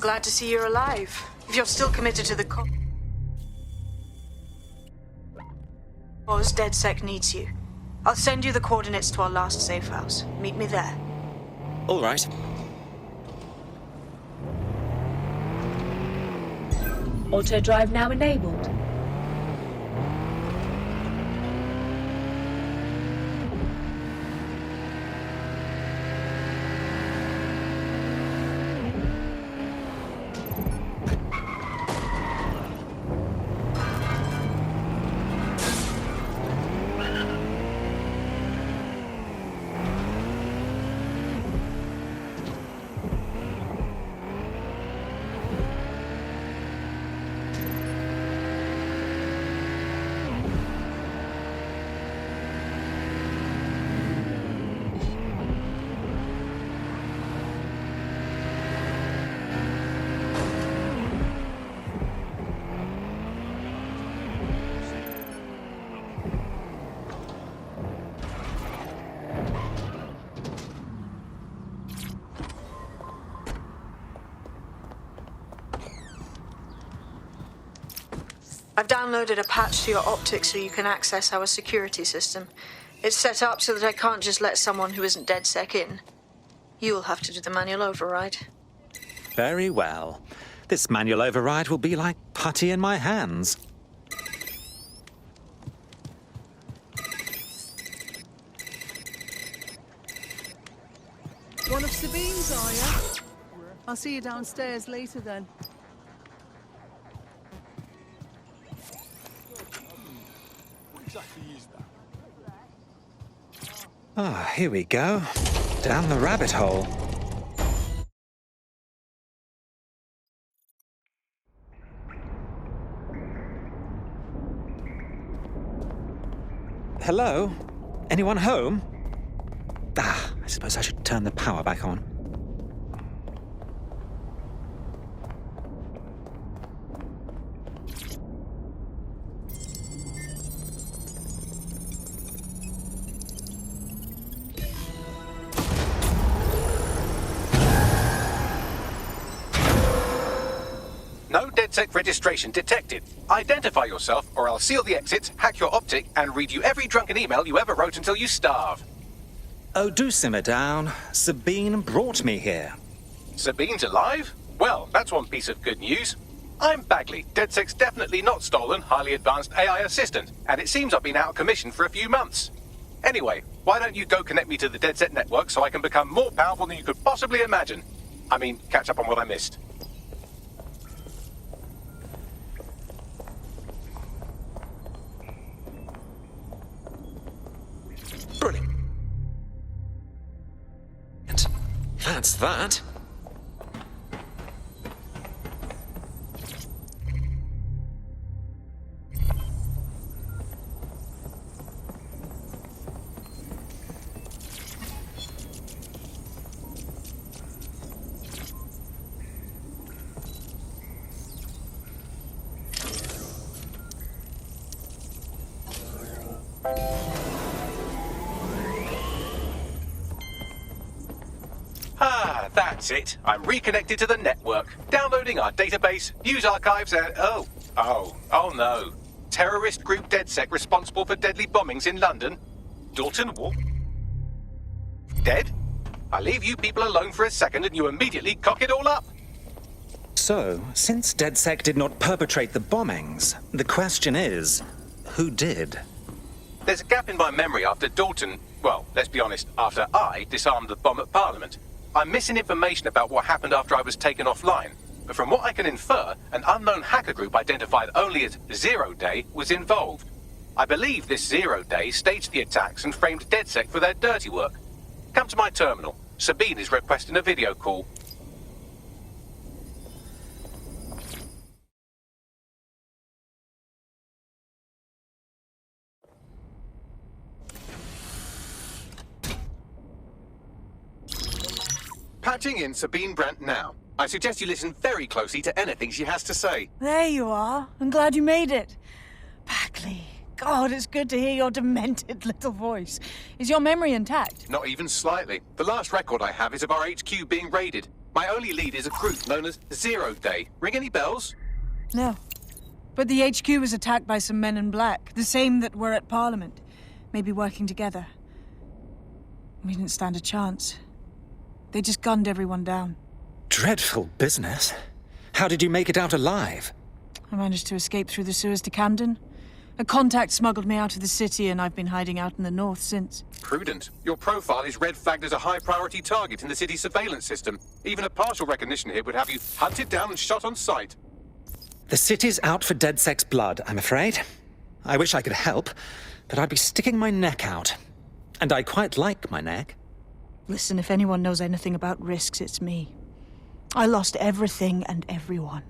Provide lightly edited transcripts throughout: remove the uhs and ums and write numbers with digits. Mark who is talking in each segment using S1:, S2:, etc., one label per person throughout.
S1: glad to see you're alive. If you're still committed to the cause, DedSec needs you. I'll send you the coordinates to our last safe house. Meet me there.
S2: All right.
S3: Auto drive now enabled.
S1: I've downloaded a patch to your optics so you can access our security system. It's set up so that I can't just let someone who isn't DedSec in. You'll have to do the manual override.
S2: Very well. This manual override will be like putty in my hands.
S4: One of Sabine's, are you? I'll see you downstairs later then.
S2: Ah, here we go. Down the rabbit hole. Hello? Anyone home? Ah, I suppose I should turn the power back on.
S5: No DedSec registration detected. Identify yourself, or I'll seal the exits, hack your optic, and read you every drunken email you ever wrote until you starve.
S2: Oh, do simmer down. Sabine brought me here.
S5: Sabine's alive? Well, that's one piece of good news. I'm Bagley, DedSec's definitely not stolen, highly advanced AI assistant, and it seems I've been out of commission for a few months. Anyway, why don't you go connect me to the DedSec network so I can become more powerful than you could possibly imagine? I mean, catch up on what I missed.
S6: Brilliant. That's that.
S5: Ah, that's it. I'm reconnected to the network, downloading our database, news archives, and oh no. Terrorist group DedSec responsible for deadly bombings in London. Dalton Wolf? Dead? I leave you people alone for a second and you immediately cock it all up.
S2: So, since DedSec did not perpetrate the bombings, the question is, who did?
S5: There's a gap in my memory after Dalton, well, let's be honest, after I disarmed the bomb at Parliament. I'm missing information about what happened after I was taken offline. But from what I can infer, an unknown hacker group identified only as Zero Day was involved. I believe this Zero Day staged the attacks and framed DedSec for their dirty work. Come to my terminal. Sabine is requesting a video call. Patching in Sabine Brandt now. I suggest you listen very closely to anything she has to say.
S4: There you are. I'm glad you made it. Bagley. God, it's good to hear your demented little voice. Is your memory intact?
S5: Not even slightly. The last record I have is of our HQ being raided. My only lead is a group known as Zero Day. Ring any bells?
S4: No. But the HQ was attacked by some men in black, the same that were at Parliament. Maybe working together. We didn't stand a chance. They just gunned everyone down.
S2: Dreadful business. How did you make it out alive?
S4: I managed to escape through the sewers to Camden. A contact smuggled me out of the city, and I've been hiding out in the north since.
S5: Prudent. Your profile is red flagged as a high-priority target in the city's surveillance system. Even a partial recognition here would have you hunted down and shot on sight.
S2: The city's out for DedSec's blood, I'm afraid. I wish I could help, but I'd be sticking my neck out. And I quite like my neck.
S4: Listen, if anyone knows anything about risks, it's me. I lost everything and everyone.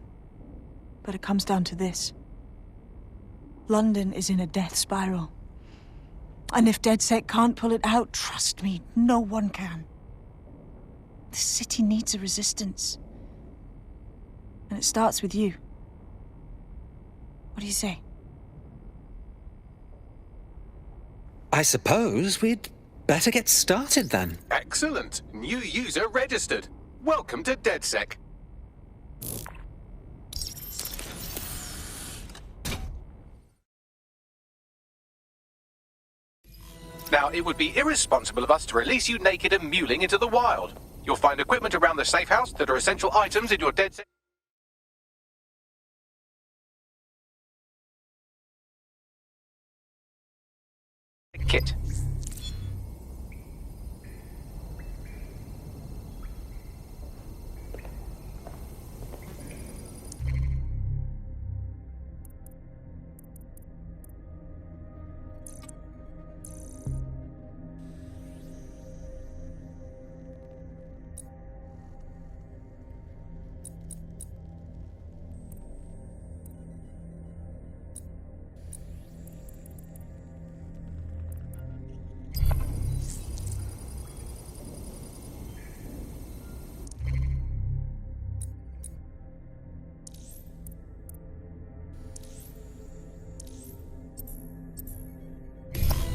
S4: But it comes down to this. London is in a death spiral. And if DedSec can't pull it out, trust me, no one can. The city needs a resistance. And it starts with you. What do you say?
S2: I suppose we'd better get started then.
S5: Excellent. New user registered. Welcome to DedSec. Now, it would be irresponsible of us to release you naked and mewling into the wild. You'll find equipment around the safe house that are essential items in your DedSec kit.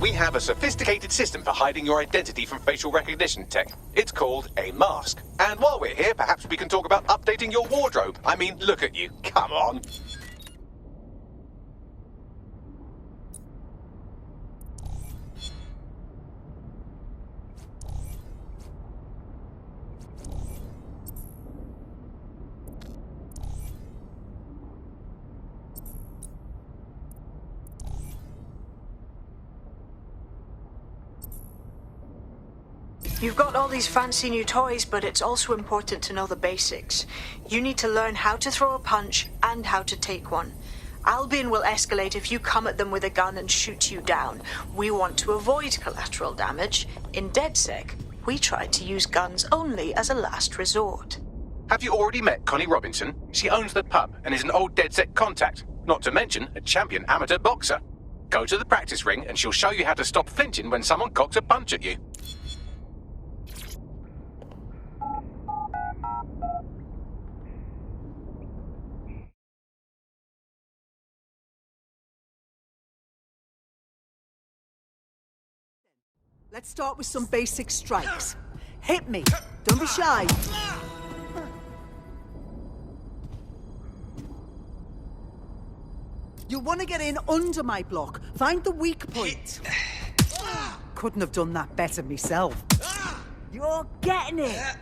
S5: We have a sophisticated system for hiding your identity from facial recognition tech. It's called a mask. And while we're here, perhaps we can talk about updating your wardrobe. I mean, look at you. Come on.
S1: You've got all these fancy new toys, but it's also important to know the basics. You need to learn how to throw a punch and how to take one. Albion will escalate if you come at them with a gun and shoot you down. We want to avoid collateral damage. In DedSec, we try to use guns only as a last resort.
S5: Have you already met Connie Robinson? She owns the pub and is an old DedSec contact, not to mention a champion amateur boxer. Go to the practice ring and she'll show you how to stop flinching when someone cocks a punch at you.
S7: Let's start with some basic strikes. Hit me. Don't be shy. You'll want to get in under my block. Find the weak point. Couldn't have done that better myself. You're getting it.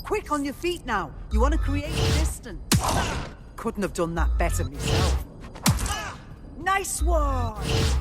S7: Quick on your feet now. You want to create distance. Couldn't have done that better myself. Nice one!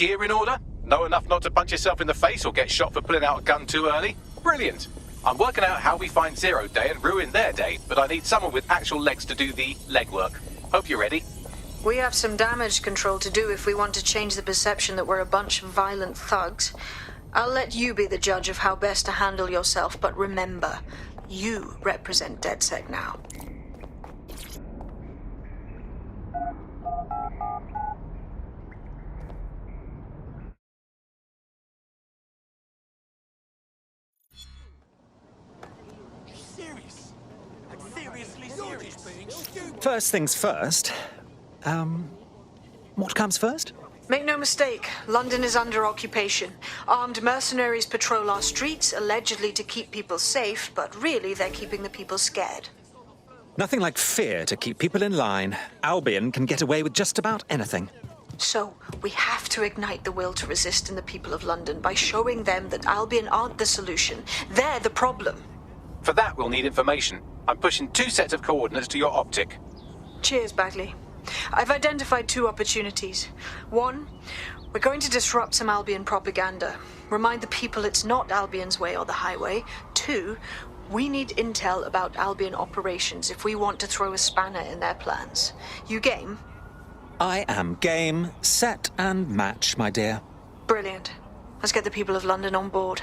S5: gear in order? Know enough not to punch yourself in the face or get shot for pulling out a gun too early? Brilliant. I'm working out how we find Zero Day and ruin their day, but I need someone with actual legs to do the legwork. Hope you're ready.
S1: We have some damage control to do if we want to change the perception that we're a bunch of violent thugs. I'll let you be the judge of how best to handle yourself, but remember, you represent DedSec now.
S2: First things first. What comes first?
S1: Make no mistake, London is under occupation. Armed mercenaries patrol our streets, allegedly to keep people safe, but really they're keeping the people scared.
S2: Nothing like fear to keep people in line. Albion can get away with just about anything.
S1: So, we have to ignite the will to resist in the people of London by showing them that Albion aren't the solution. They're the problem.
S5: For that, we'll need information. I'm pushing 2 sets of coordinates to your optic.
S1: Cheers, Bagley. I've identified 2 opportunities. 1, we're going to disrupt some Albion propaganda. Remind the people it's not Albion's way or the highway. 2, we need intel about Albion operations if we want to throw a spanner in their plans. You game?
S2: I am game, set, and match, my dear.
S1: Brilliant. Let's get the people of London on board.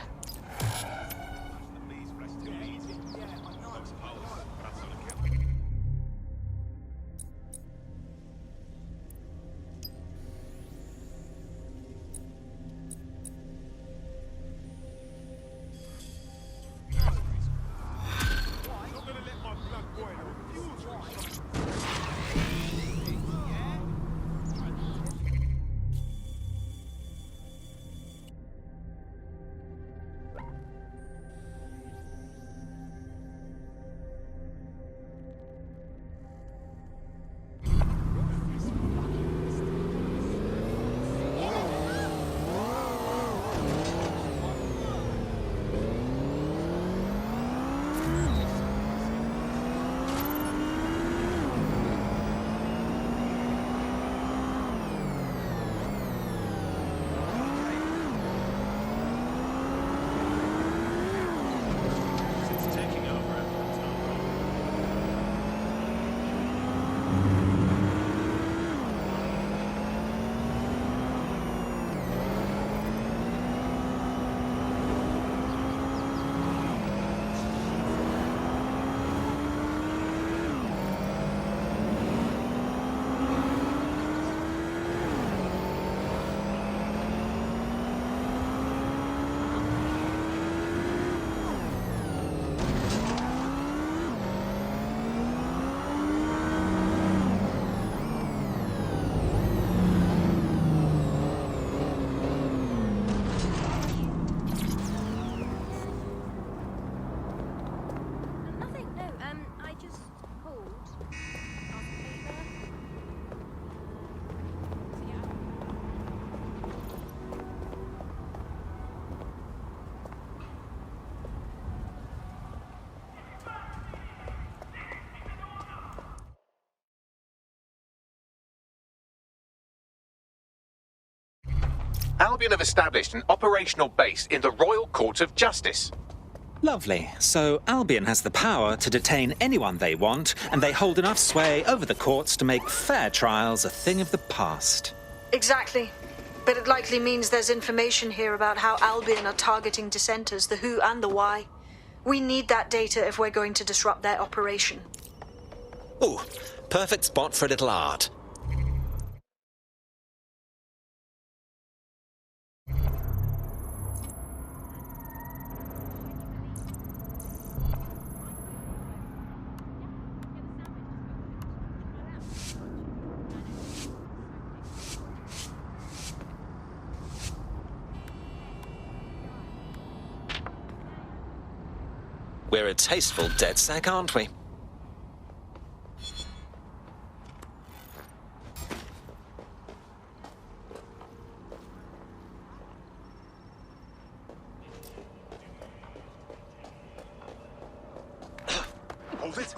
S5: Albion have established an operational base in the Royal Court of Justice.
S2: Lovely. So Albion has the power to detain anyone they want, and they hold enough sway over the courts to make fair trials a thing of the past.
S1: Exactly. But it likely means there's information here about how Albion are targeting dissenters, the who and the why. We need that data if we're going to disrupt their operation.
S6: Ooh, perfect spot for a little art. We're a tasteful DedSec, aren't we?
S5: Hold it.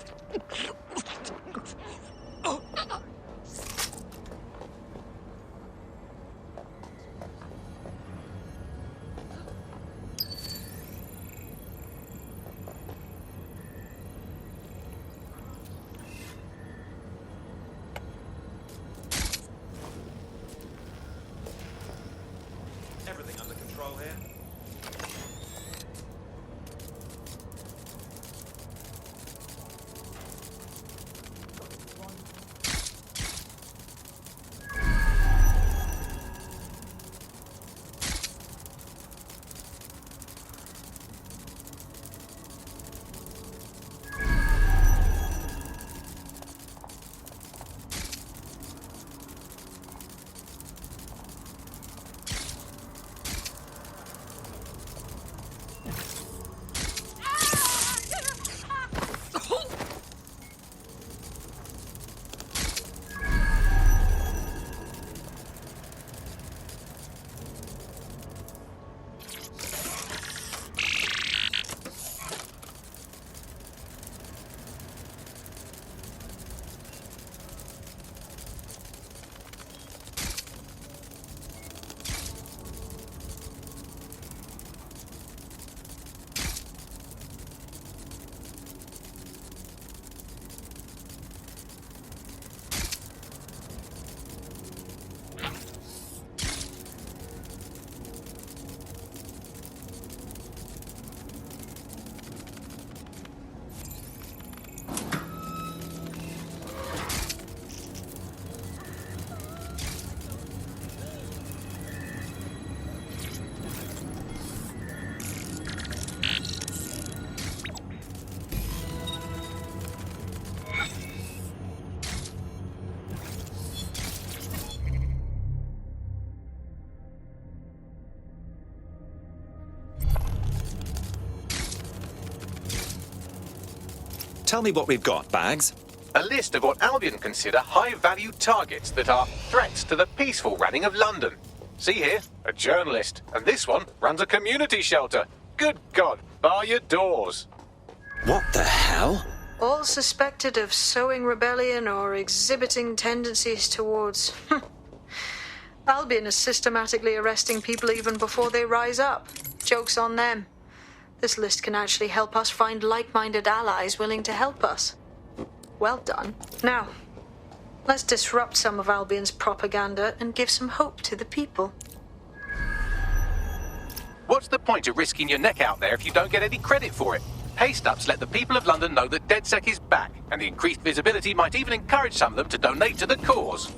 S6: Tell me what we've got, Bags.
S5: A list of what Albion consider high-value targets that are threats to the peaceful running of London. See here, a journalist, and this one runs a community shelter. Good God, bar your doors.
S6: What the hell?
S1: All suspected of sowing rebellion or exhibiting tendencies towards... Albion is systematically arresting people even before they rise up. Joke's on them. This list can actually help us find like-minded allies willing to help us. Well done. Now, let's disrupt some of Albion's propaganda and give some hope to the people.
S5: What's the point of risking your neck out there if you don't get any credit for it? Paste-ups let the people of London know that DedSec is back, and the increased visibility might even encourage some of them to donate to the cause.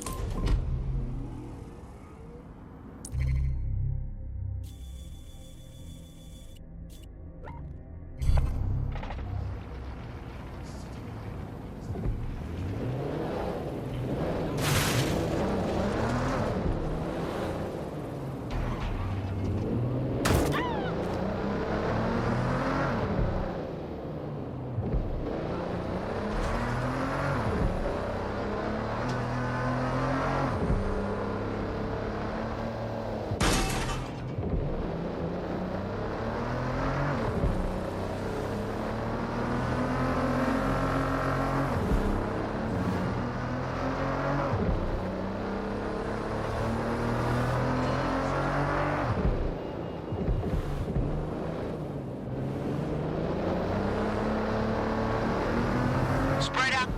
S8: Spread out.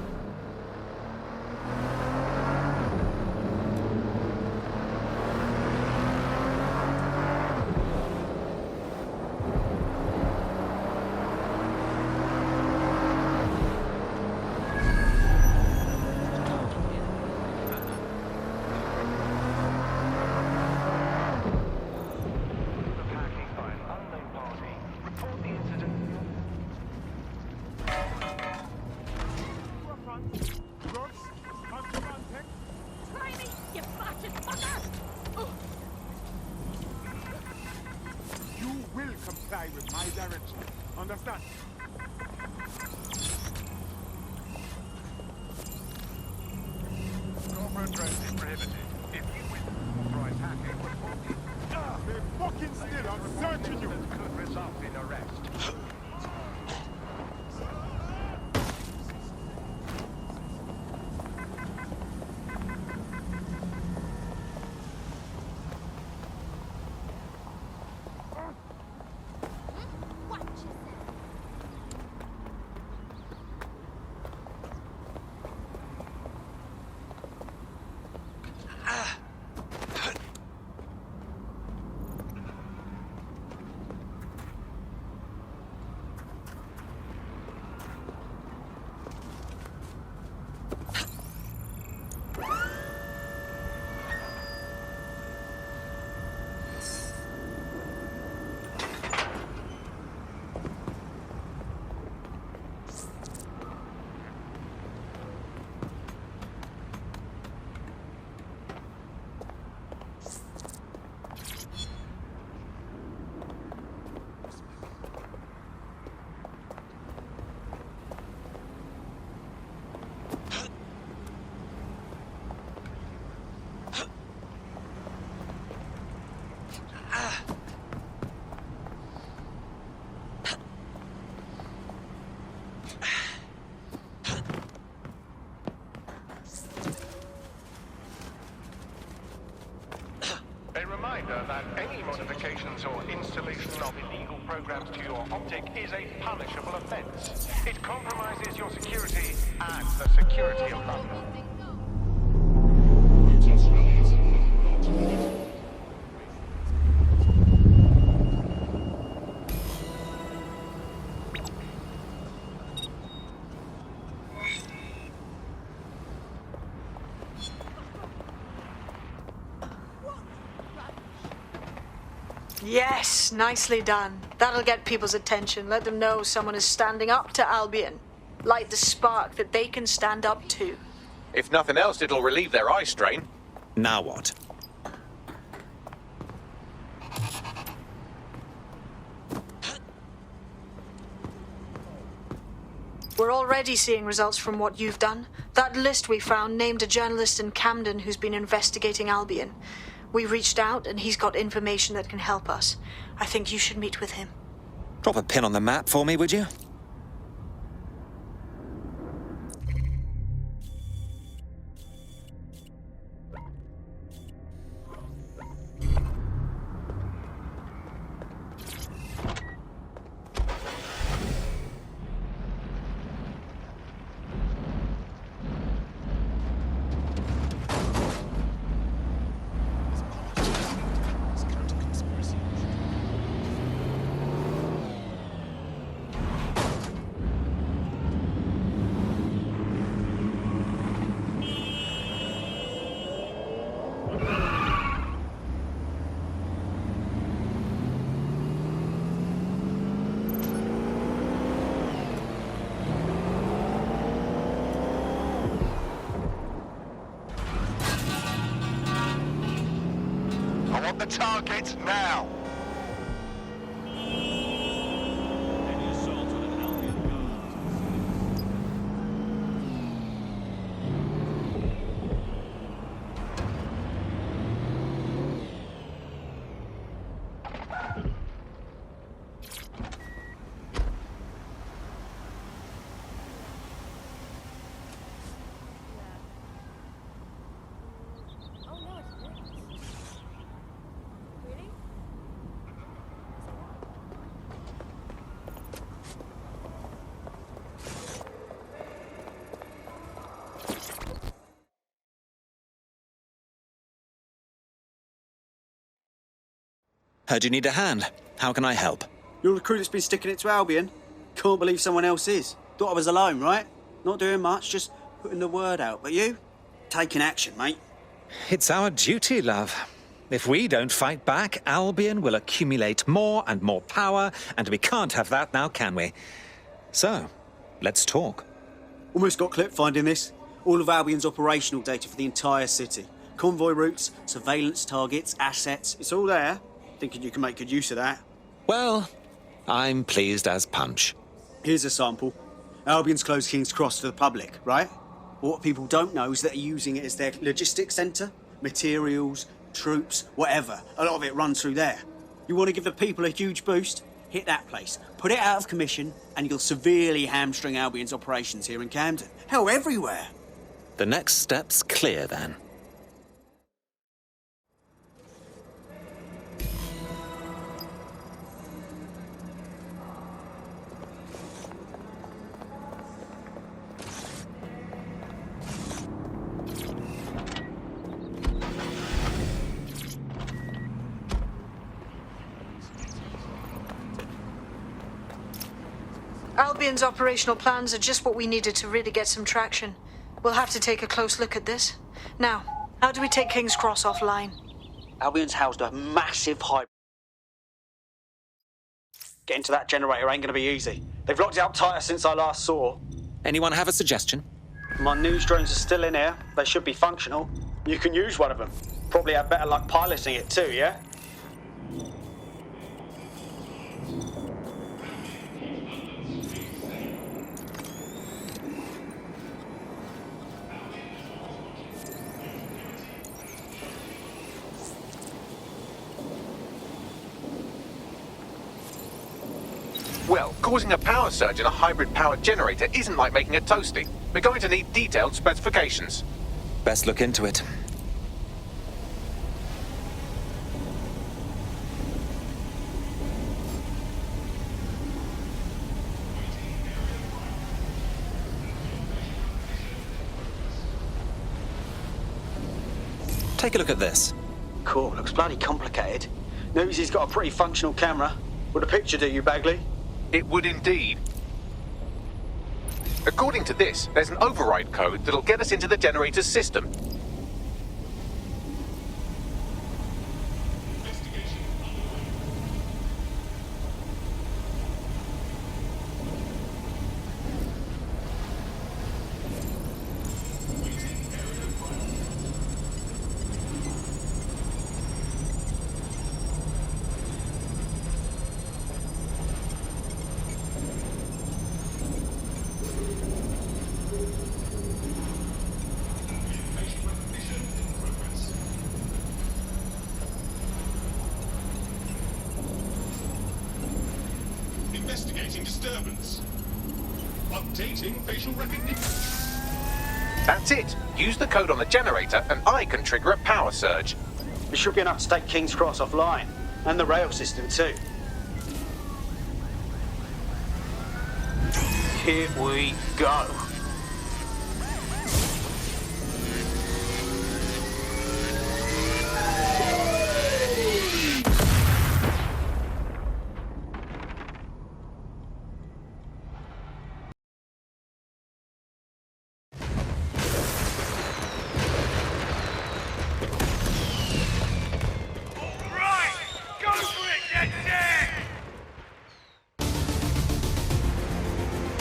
S9: You will comply with my direction. Understand?
S8: Corporate drone is prohibited. If you win, authorized hacking would forfeit.
S9: They're fucking still. I'm searching you.
S8: Could result in arrest. A reminder that any modifications or installation of illegal programs to your optic is a punishable offense. It compromises your security and the security of London.
S1: Yes, nicely done. That'll get people's attention. Let them know someone is standing up to Albion. Light the spark that they can stand up to.
S5: If nothing else, it'll relieve their eye strain.
S6: Now what?
S1: We're already seeing results from what you've done. That list we found named a journalist in Camden who's been investigating Albion. We reached out, and he's got information that can help us. I think you should meet with him.
S2: Drop a pin on the map for me, would you?
S8: I want the target now.
S2: Heard you need a hand. How can I help?
S10: You're the crew that's been sticking it to Albion? Can't believe someone else is. Thought I was alone, right? Not doing much, just putting the word out. But you? Taking action, mate.
S2: It's our duty, love. If we don't fight back, Albion will accumulate more and more power, and we can't have that now, can we? So, let's talk.
S10: Almost got clipped finding this. All of Albion's operational data for the entire city. Convoy routes, surveillance targets, assets. It's all there. Thinking you can make good use of that.
S2: Well, I'm pleased as punch.
S10: Here's a sample. Albion's closed King's Cross to the public, right? What people don't know is that they're using it as their logistics centre. Materials, troops, whatever. A lot of it runs through there. You want to give the people a huge boost? Hit that place. Put it out of commission, and you'll severely hamstring Albion's operations here in Camden. Hell, everywhere.
S2: The next step's clear, then.
S1: Albion's operational plans are just what we needed to really get some traction. We'll have to take a close look at this. Now, how do we take King's Cross offline?
S10: Albion's housed a massive high... Getting to that generator ain't gonna be easy. They've locked it up tighter since I last saw.
S2: Anyone have a suggestion?
S10: My news drones are still in here. They should be functional. You can use one of them. Probably have better luck piloting it too, yeah?
S5: Well, causing a power surge in a hybrid powered generator isn't like making a toasty. We're going to need detailed specifications.
S2: Best look into it. Take a look at this.
S10: Cool, looks bloody complicated. Newsy's got a pretty functional camera. Would a picture do you, Bagley?
S5: It would indeed. According to this, there's an override code that'll get us into the generator's system.
S8: disturbance. Updating facial recognition.
S5: That's it. Use the code on the generator and I can trigger a power surge.
S10: It should be enough to take King's Cross offline. And the rail system too. Here we go.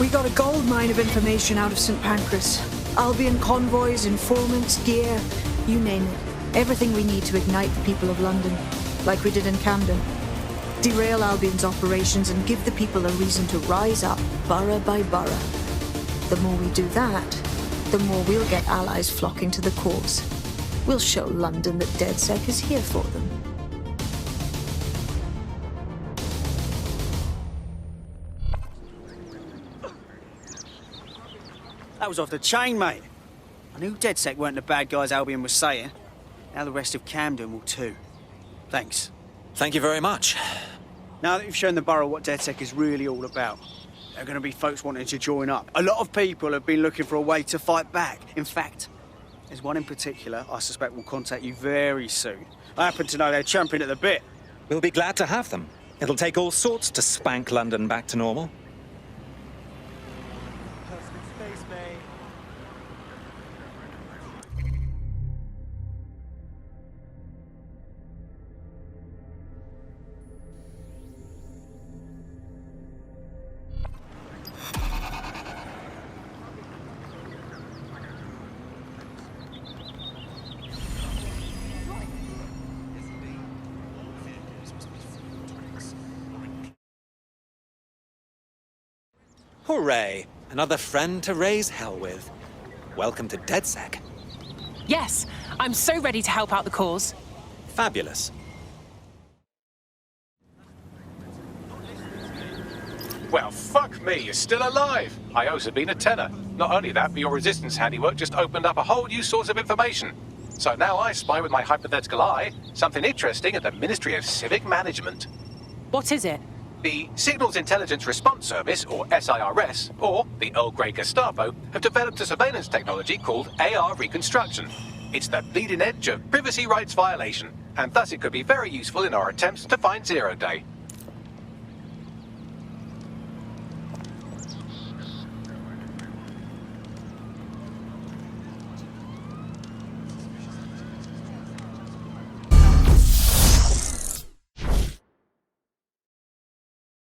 S4: We got a gold mine of information out of St. Pancras. Albion convoys, informants, gear, you name it. Everything we need to ignite the people of London, like we did in Camden. Derail Albion's operations and give the people a reason to rise up, borough by borough. The more we do that, the more we'll get allies flocking to the cause. We'll show London that DedSec is here for them.
S10: That was off the chain, mate. I knew DedSec weren't the bad guys Albion was saying. Now the rest of Camden will too. Thanks.
S2: Thank you very much.
S10: Now that you've shown the borough what DedSec is really all about, there are going to be folks wanting to join up. A lot of people have been looking for a way to fight back. In fact, there's one in particular I suspect will contact you very soon. I happen to know they're champing at the bit.
S2: We'll be glad to have them. It'll take all sorts to spank London back to normal. Hooray! Another friend to raise hell with. Welcome to DedSec.
S11: Yes, I'm so ready to help out the cause.
S2: Fabulous.
S5: Well, fuck me, you're still alive. I owe Sabine a tenner. Not only that, but your resistance handiwork just opened up a whole new source of information. So now I spy with my hypothetical eye something interesting at the Ministry of Civic Management.
S11: What is it?
S5: The Signals Intelligence Response Service, or SIRS, or the Earl Grey Gestapo, have developed a surveillance technology called AR Reconstruction. It's the bleeding edge of privacy rights violation, and thus it could be very useful in our attempts to find Zero Day.